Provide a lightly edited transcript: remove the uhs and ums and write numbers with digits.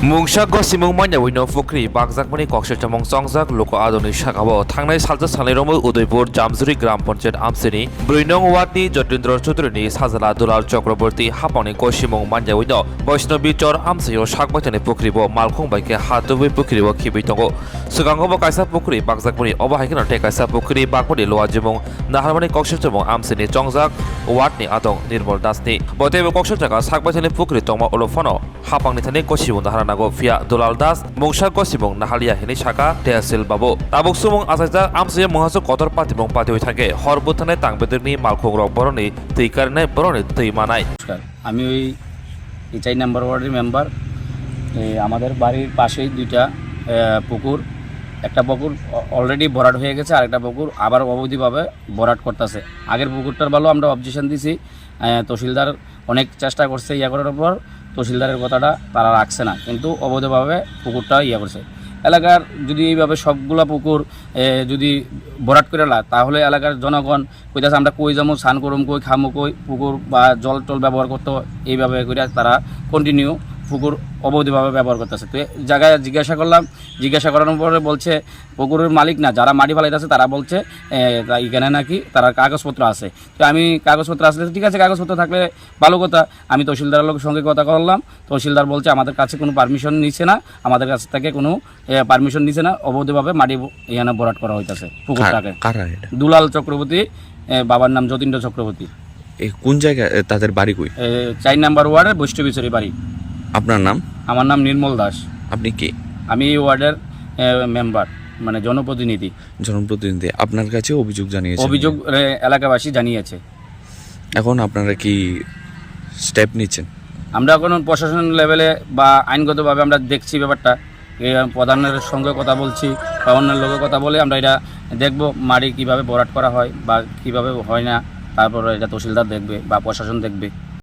Mungsa Gosimung manya wino Pukhiri Bakjakmani Kokshechamong Songjak Loko Adoni Shakabo Thangnai Salja Saleromo Udaipur Jamzuri Gram Pancayat Amsini Bruinong Watni Jotindra Chaudhuryni Sajala Dulal Chakraborty Hapangni Gosimung manya wino Vaishnavi Chor Amsayo Shakbaitani Pukhiri bo Malkhung baike Hatubi Pukhiri bo Khibai tongo Sugango bo kaisa Pukhiri Bakjakmani Obahaikino te kaisa Pukhiri Bakmani Loajimung Naharmani Kokshechamong Amsini Chongjak Watni Adong Nirmal Dasni Botebo Kokshechaka Shakbaitani Pukhiri tongma Olofono Hapangni thani Gosimung Naharana Via Dolal Das, Mungsa Gosimung Nahalia Hini Shaka, Teasil Babo. Tabuk Sumung Asaja Amsia Muhasu Kotor Patimong Pati Take, Horbutane Tangbedurni, Malkhung Rock Boroni, Tikarne Boroni, Timanai. আমি ওই 4 নম্বর ওয়ার্ডের member. আমাদের বাড়ির পাশেই দুইটা পুকুর, একটা পুকুর অলরেডি ভরাট হয়ে গেছে, আরেকটা পুকুর আবার অবৈধভাবে ভরাট করতেছে। আগের পুকুরটার ভালো আমরা অবজেকশন দিছি, তহসিলদার অনেক চেষ্টা করছে ইয়া করার পর তহসিলদারের কথাটা তারা রাখছে না, কিন্তু অবৈধভাবে পুকুরটা ইয়া করছে। এলাকার যদি এইভাবে সবগুলা পুকুর যদি ভরাট করে না, তাহলে এলাকার জনগণ কইতাছে আমরা কই যাবো, স্নান করুম কই, খামো কই, পুকুর বা জল টল ব্যবহার করতে এইভাবে করে তারা কন্টিনিউ পুকুর অবৈধভাবে ব্যবহার করতেছে। তো জায়গায় জিজ্ঞাসা করানোর পরে বলছে পুকুরের মালিক না, যারা মাটি ফালাইতেছে তারা বলছে এখানে নাকি তারা কাগজপত্র আছে। তো আমি কাগজপত্র আসলে ঠিক আছে, কাগজপত্র থাকলে ভালো কথা। আমি তহসিলদারের লোকের সঙ্গে কথা বললাম, তহসিলদার বলছে আমাদের কাছে কোনো পারমিশন নিচ্ছে না, আমাদের কাছ থেকে কোনো পারমিশন নিচ্ছে না, অবৈধভাবে মাটি এখানে ভরাট করা হইতেছে পুকুরটাকে। দুলাল চক্রবর্তী, বাবার নাম যতীন্দ্র চক্রবর্তী। কোন জায়গায় তাদের বাড়ি? কই? 4 নম্বর ওয়ার্ডের বৈষ্ণবীচরি বাড়ি। আপনার নাম? আমার নাম নির্মল দাস। আপনি কে? আমি এই ওয়ার্ডের মেম্বার, মানে জনপ্রতিনিধি। আপনার কাছে অভিযোগ জানিয়েছে? অভিযোগ এলাকাবাসী জানিয়েছে। এখন আপনারা কি স্টেপ নিচ্ছেন? আমরা এখন প্রশাসন লেভেলে বা আইনগতভাবে আমরা দেখছি ব্যাপারটা, প্রধানের সঙ্গে কথা বলছি বা অন্যের লোকের কথা বলে আমরা এটা দেখব মাটি কীভাবে ভরাট করা হয় বা কীভাবে হয় না, তারপর এটা তহসিলদার দেখবে বা প্রশাসন দেখবে।